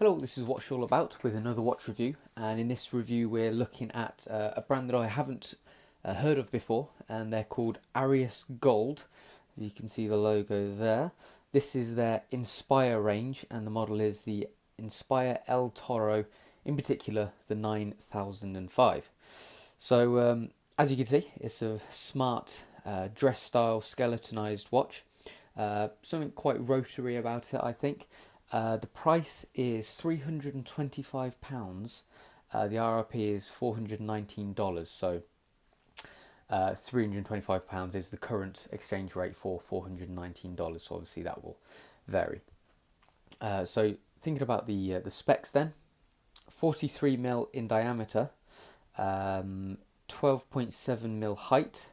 Hello, this is What's All About with another watch review, and in this review we're looking at a brand that I haven't heard of before, and they're called Aries Gold. You can see the logo there. This is their Inspire range, and the model is the Inspire El Toro, in particular the 9005. So as you can see, it's a smart dress style skeletonized watch. Something quite rotary about it, I think. The price is £325. The RRP is $419. So £325 is the current exchange rate for $419. So obviously that will vary. So thinking about the specs then, 43mm in diameter, 12.7mm height,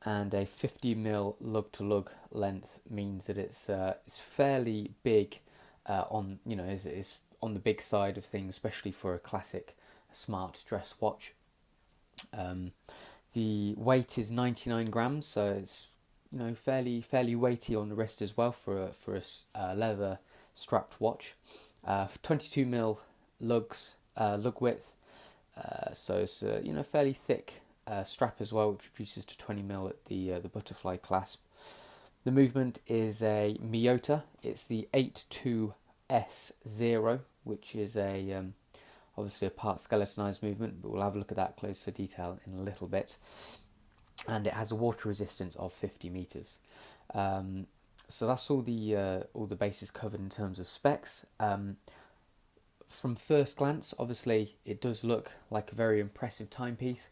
and a 50mm lug to lug length means that it's fairly big it's on the big side of things, especially for a classic smart dress watch. The weight is 99 grams, so it's fairly weighty on the wrist as well for a leather strapped watch. 22mm lug width, so it's fairly thick strap as well, which reduces to 20mm at the butterfly clasp. The movement is a Miyota. It's the 82S0, which is obviously a part skeletonized movement, but we'll have a look at that closer detail in a little bit. And it has a water resistance of 50 meters. So that's all the bases covered in terms of specs. From first glance, obviously, it does look like a very impressive timepiece.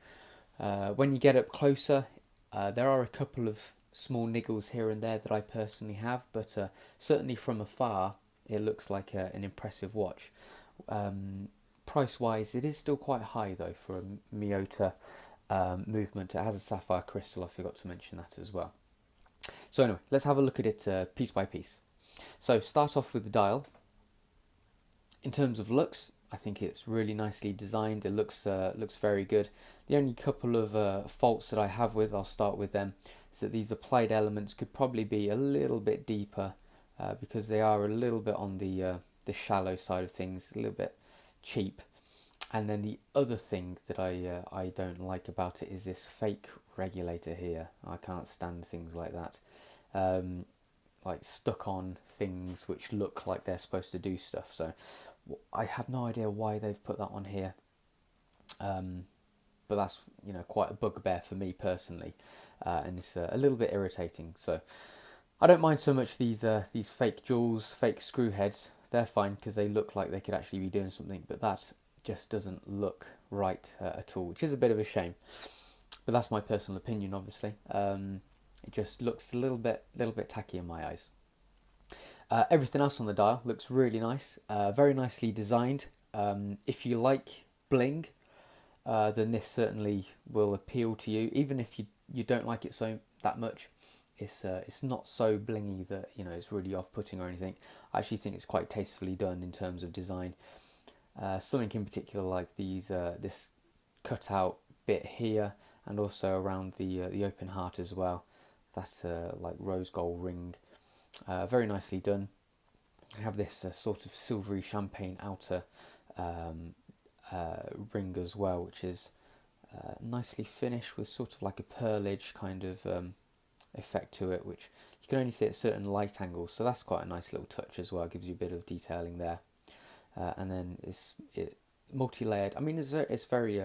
When you get up closer, there are a couple of small niggles here and there that I personally have, but certainly from afar it looks like an impressive watch. Price wise, it is still quite high though for a Miyota movement. It has a sapphire crystal, I forgot to mention that as well. So anyway, let's have a look at it piece by piece. So start off with the dial. In terms of looks, I think it's really nicely designed. It looks very good. The only couple of faults that I have with, I'll start with them, is that these applied elements could probably be a little bit deeper because they are a little bit on the shallow side of things, a little bit cheap. And then the other thing that I don't like about it is this fake regulator here. I can't stand things like that. Like stuck on things which look like they're supposed to do stuff. So I have no idea why they've put that on here. But that's quite a bugbear for me personally, and it's a little bit irritating. So I don't mind so much these fake jewels, fake screw heads. They're fine because they look like they could actually be doing something, but that just doesn't look right at all, which is a bit of a shame. But that's my personal opinion, obviously. It just looks a little bit tacky in my eyes. Everything else on the dial looks really nice, very nicely designed. If you like bling, then this certainly will appeal to you. Even if you don't like it that much, it's not so blingy that it's really off-putting or anything. I actually think it's quite tastefully done in terms of design. Something in particular like this cutout bit here, and also around the open heart as well. That like rose gold ring, very nicely done. I have this sort of silvery champagne outer ring as well, which is nicely finished with sort of like a pearlage kind of effect to it, which you can only see at certain light angles. So that's quite a nice little touch as well. Gives you a bit of detailing there. And then it's multi-layered. I mean, it's very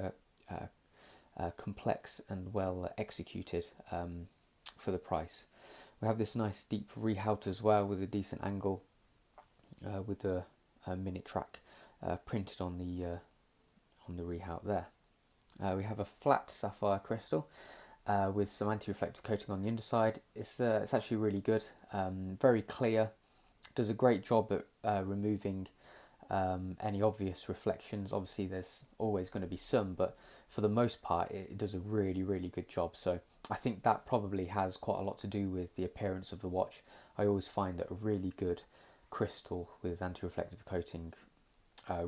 complex and well executed for the price. We have this nice deep rehaut as well with a decent angle, with a minute track printed on the rehaut there. We have a flat sapphire crystal with some anti-reflective coating on the underside. It's actually really good, very clear. Does a great job at removing any obvious reflections. Obviously there's always going to be some, but for the most part it does a really good job. So I think that probably has quite a lot to do with the appearance of the watch. I always find that a really good crystal with anti-reflective coating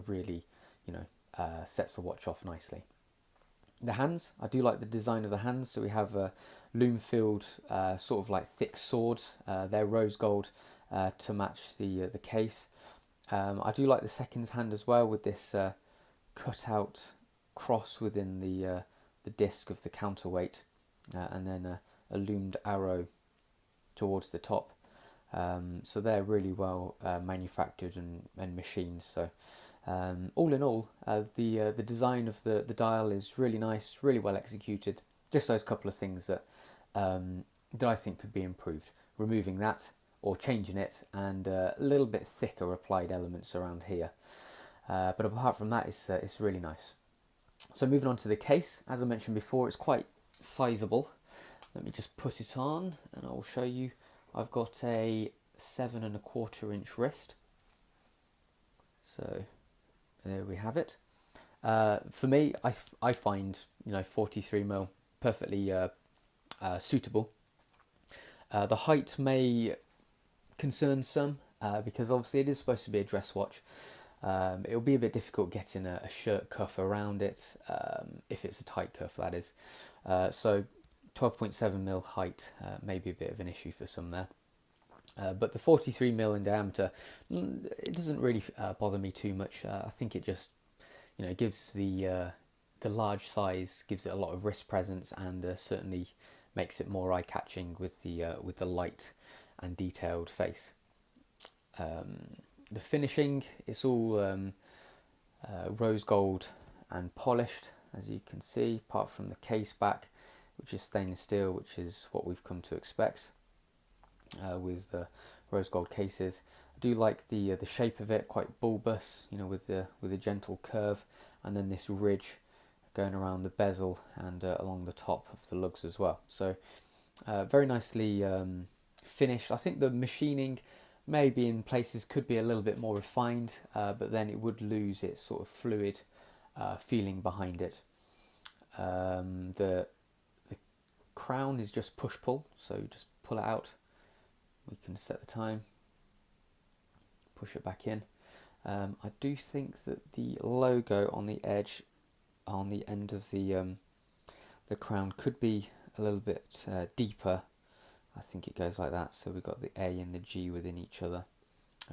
really sets the watch off nicely. The hands, I do like the design of the hands. So we have loom filled sort of like thick swords. They're rose gold to match the case. I do like the seconds hand as well, with this cut out cross within the disc of the counterweight, and then a loomed arrow towards the top. So they're really well manufactured and machined. So all in all, the design of the dial is really nice, really well executed. Just those couple of things that that I think could be improved. Removing that or changing it, and a little bit thicker applied elements around here. But apart from that, it's really nice. So moving on to the case, as I mentioned before, it's quite sizable. Let me just put it on and I will show you. I've got a 7¼ inch wrist. So there we have it. For me, I find 43mm perfectly suitable. The height may concern some because obviously it is supposed to be a dress watch. It'll be a bit difficult getting a shirt cuff around it, if it's a tight cuff, that is. So 12.7mm height may be a bit of an issue for some there. But the 43mm in diameter, it doesn't really bother me too much. I think it just gives the large size gives it a lot of wrist presence, and certainly makes it more eye-catching with the light and detailed face. The finishing, it's all rose gold and polished, as you can see, apart from the case back, which is stainless steel, which is what we've come to expect with rose gold cases. I do like the shape of it, quite bulbous, with a gentle curve, and then this ridge going around the bezel and along the top of the lugs as well. So very nicely finished. I think the machining maybe in places could be a little bit more refined, but then it would lose its sort of fluid feeling behind it. The crown is just push-pull, so you just pull it out. We can set the time, push it back in. I do think that the logo on the edge, on the end of the crown, could be a little bit deeper. I think it goes like that, so we've got the A and the G within each other.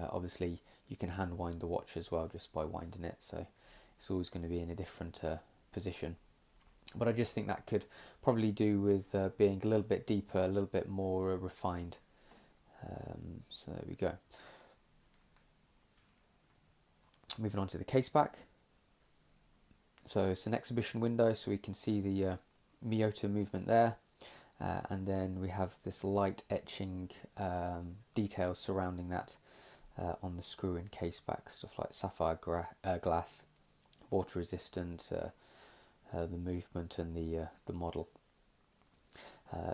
Obviously you can hand wind the watch as well just by winding it, so it's always going to be in a different position. But I just think that could probably do with being a little bit deeper, a little bit more refined. So there we go. Moving on to the case back. So it's an exhibition window, so we can see the Miyota movement there. And then we have this light etching details surrounding that on the screw and case back, stuff like sapphire glass, water resistant, the movement and the model.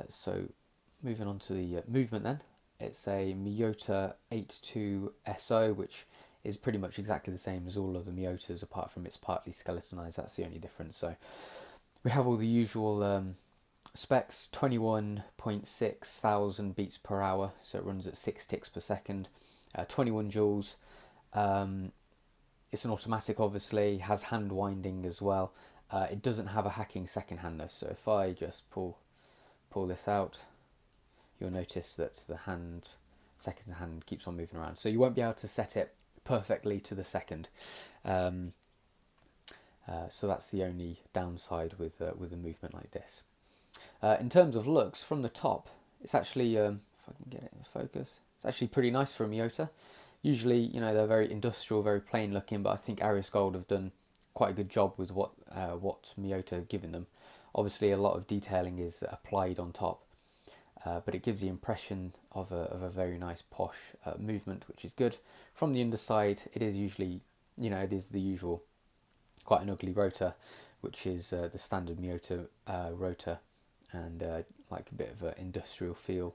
So moving on to the movement then, it's a Miyota 82 SO, which is pretty much exactly the same as all of the Miyotas, apart from it's partly skeletonized. That's the only difference. So we have all the usual specs: 21.6 thousand beats per hour, so it runs at 6 ticks per second, 21 joules. It's an automatic, obviously, has hand winding as well. It doesn't have a hacking second hand though, so if I just pull this out, you'll notice that the second hand keeps on moving around, so you won't be able to set it perfectly to the second. So that's the only downside with a movement like this. In terms of looks, from the top, it's actually, if I can get it in focus, it's actually pretty nice for a Miyota. Usually, they're very industrial, very plain looking, but I think Aries Gold have done quite a good job with what Miyota have given them. Obviously, a lot of detailing is applied on top, but it gives the impression of a very nice posh movement, which is good. From the underside, it is usually, it is the usual, quite an ugly rotor, which is the standard Miyota rotor, and like a bit of an industrial feel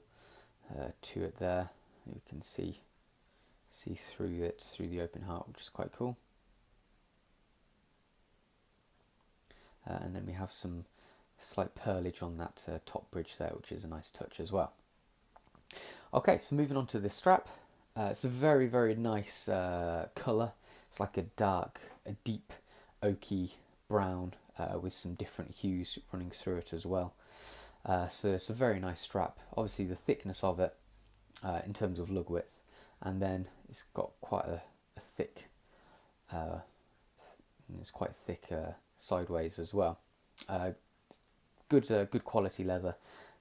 to it there. You can see through it, through the open heart, which is quite cool. And then we have some slight pearlage on that top bridge there, which is a nice touch as well. Okay, so moving on to the strap. It's a very, very nice colour. It's like a deep oaky brown with some different hues running through it as well. So it's a very nice strap. Obviously the thickness of it in terms of lug width, and then it's got quite a a thick, it's quite thick sideways as well. Good quality leather,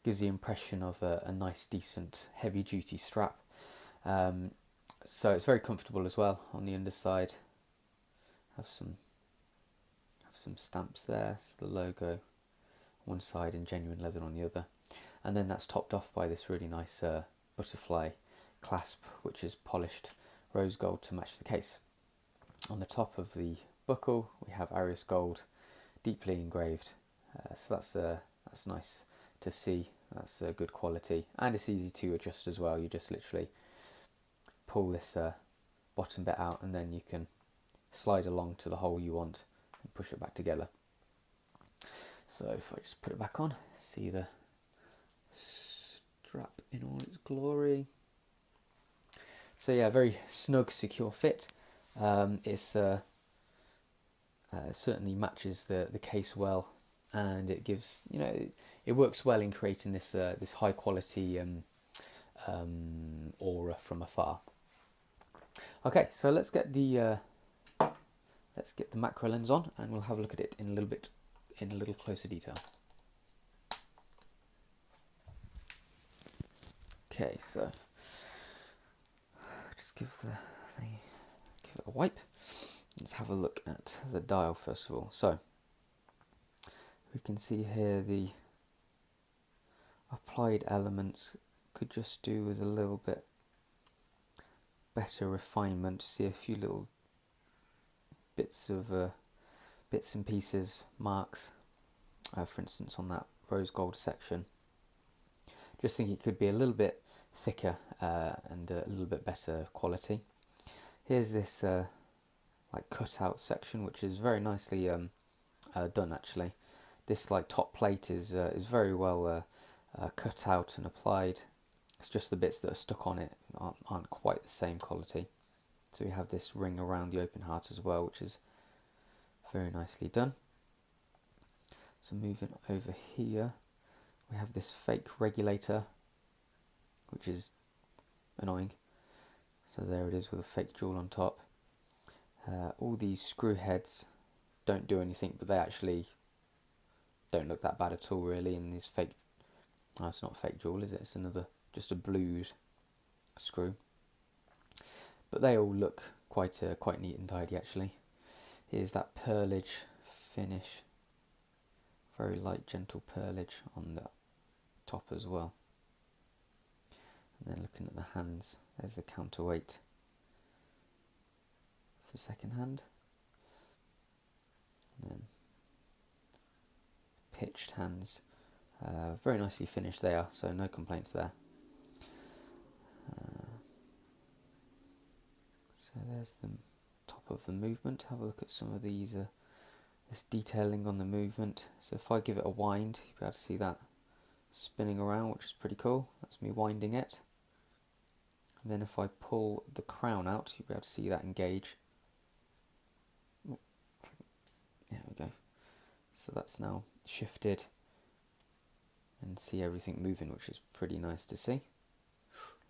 gives the impression of a nice, decent, heavy-duty strap. So it's very comfortable as well on the underside. Have some stamps there, so the logo one side and genuine leather on the other, and then that's topped off by this really nice butterfly clasp, which is polished rose gold to match the case. On the top of the buckle we have Aries gold, deeply engraved, so that's nice to see. That's good quality, and it's easy to adjust as well. You just literally pull this bottom bit out, and then you can slide along to the hole you want and push it back together. So if I just put it back on, see the strap in all its glory. So yeah, very snug, secure fit. It's certainly matches the case well, and it gives, it works well in creating this this high quality aura from afar. Okay, so let's get the macro lens on, and we'll have a look at it in a little closer detail. Okay, so just give it a wipe. Let's have a look at the dial first of all. So we can see here the applied elements could just do with a little bit better refinement. See a few little bits and pieces, marks, for instance on that rose gold section. Just think it could be a little bit thicker and a little bit better quality. Here's this like cut out section, which is very nicely done actually. This like top plate is very well cut out and applied. It's just the bits that are stuck on it aren't quite the same quality. So we have this ring around the open heart as well, which is very nicely done. So moving over here, we have this fake regulator, which is annoying. So there it is with a fake jewel on top. All these screw heads don't do anything, but they actually don't look that bad at all really. And these fake, oh, it's not fake jewel, is it? It's just a blued screw. But they all look quite neat and tidy actually. Here's that pearlage finish, very light gentle pearlage on the top as well. And then looking at the hands, there's the counterweight of the second hand. And then pitched hands, very nicely finished they are, so no complaints there. So there's the top of the movement. Have a look at some of these, this detailing on the movement. So if I give it a wind, you'll be able to see that spinning around, which is pretty cool. That's me winding it. And then if I pull the crown out, you'll be able to see that engage. There we go. So that's now shifted, and see everything moving, which is pretty nice to see.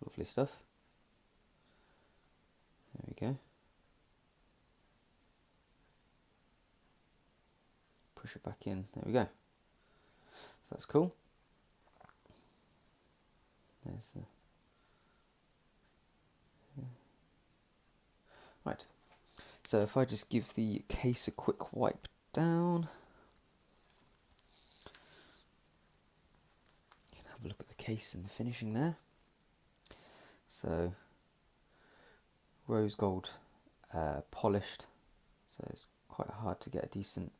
Lovely stuff. There we go. Push it back in. There we go. So that's cool. There's the... Right. So if I just give the case a quick wipe down, you can have a look at the case and the finishing there. So rose gold polished, so it's quite hard to get a decent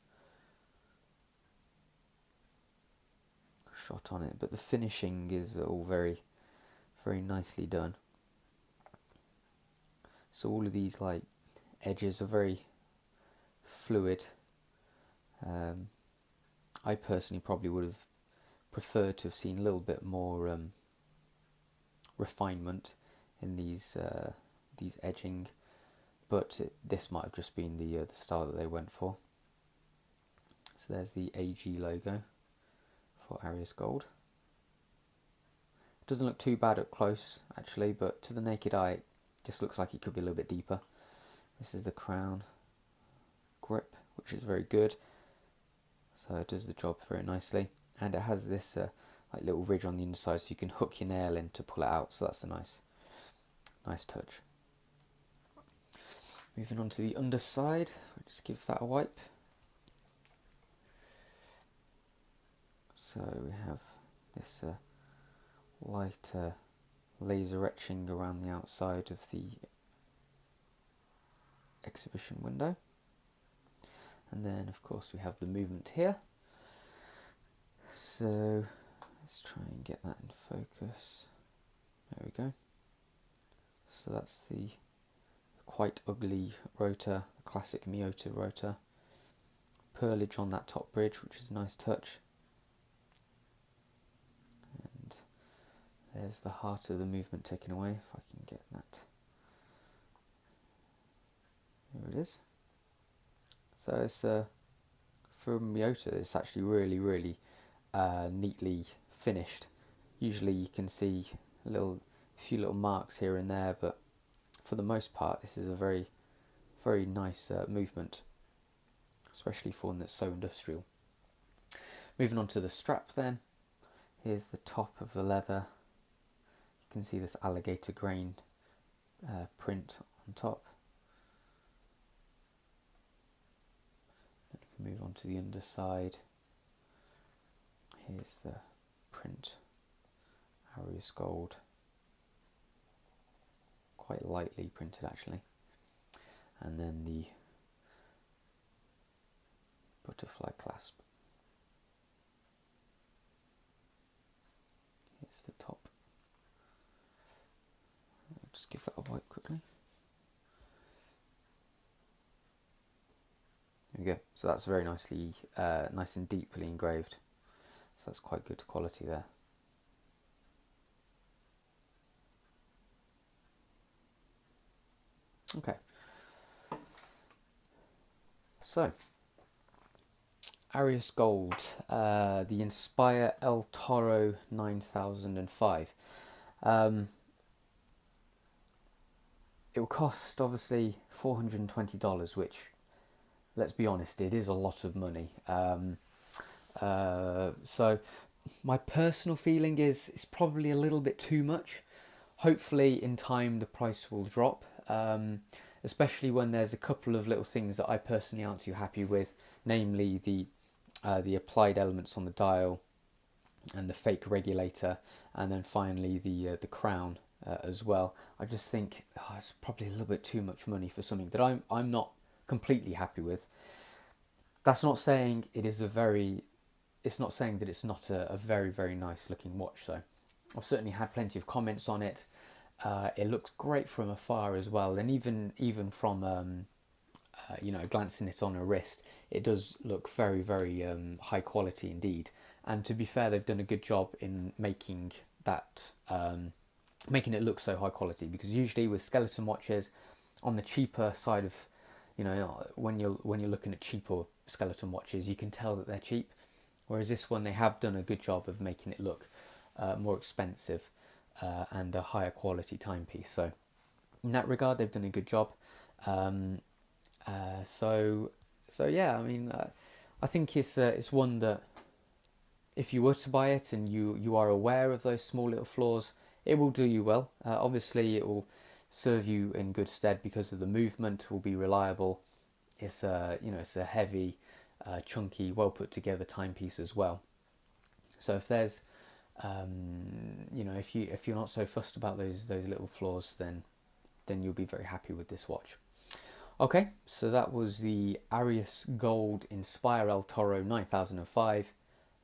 shot on it, but the finishing is all very nicely done. So all of these like edges are very fluid. I personally probably would have preferred to have seen a little bit more refinement in these edging, but this might have just been the style that they went for. So there's the AG logo for Aries Gold. It doesn't look too bad up close actually, but to the naked eye it just looks like it could be a little bit deeper. This is the crown grip, which is very good. So it does the job very nicely. And it has this like little ridge on the inside, so you can hook your nail in to pull it out. So that's a nice touch. Moving on to the underside, we'll just give that a wipe. So we have this light laser etching around the outside of the exhibition window. And then of course we have the movement here. So let's try and get that in focus. There we go. So that's the quite ugly rotor, the classic Miyota rotor. Pearlage on that top bridge, which is a nice touch. And there's the heart of the movement taken away, if I can get that. There it is. So it's from Miyota, it's actually really neatly finished. Usually you can see a few little marks here and there, but for the most part this is a very nice movement, especially for one that's so industrial. Moving on to the strap then, here's the top of the leather. You can see this alligator grain print on top. Then if we move on to the underside, here's the print, Aries gold, quite lightly printed actually, and then the butterfly clasp. Here's the top. I'll just give that a wipe quickly. There we go. So that's very nicely, nice and deeply engraved. So that's quite good quality there. Okay. So, Aries Gold, the Inspire El Toro 9005. It will cost obviously $420, which, let's be honest, it is a lot of money. So my personal feeling is it's probably a little bit too much. Hopefully in time the price will drop, especially when there's a couple of little things that I personally aren't too happy with, namely the applied elements on the dial and the fake regulator, and then finally the crown as well. I just think it's probably a little bit too much money for something that I'm not completely happy with. That's not saying it is it's not saying that it's not a very nice looking watch. So I've certainly had plenty of comments on it. It looks great from afar as well, and even from glancing it on a wrist, it does look very high quality indeed. And to be fair, they've done a good job in making that making it look so high quality, because usually with skeleton watches, on the cheaper side of, when you're looking at cheaper skeleton watches, you can tell that they're cheap. Whereas this one, they have done a good job of making it look more expensive and a higher quality timepiece. So in that regard, they've done a good job. So yeah, I mean, I think it's one that if you were to buy it and you are aware of those small little flaws, it will do you well. Obviously, it will serve you in good stead because of the movement will be reliable. It's it's a heavy, chunky, well put together timepiece as well. So if there's if you're not so fussed about those little flaws, then you'll be very happy with this watch. Okay, so that was the Aries Gold Inspire El Toro 9005,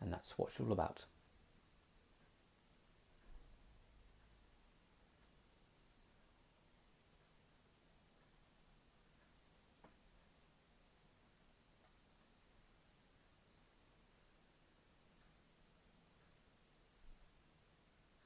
and that's what it's all about.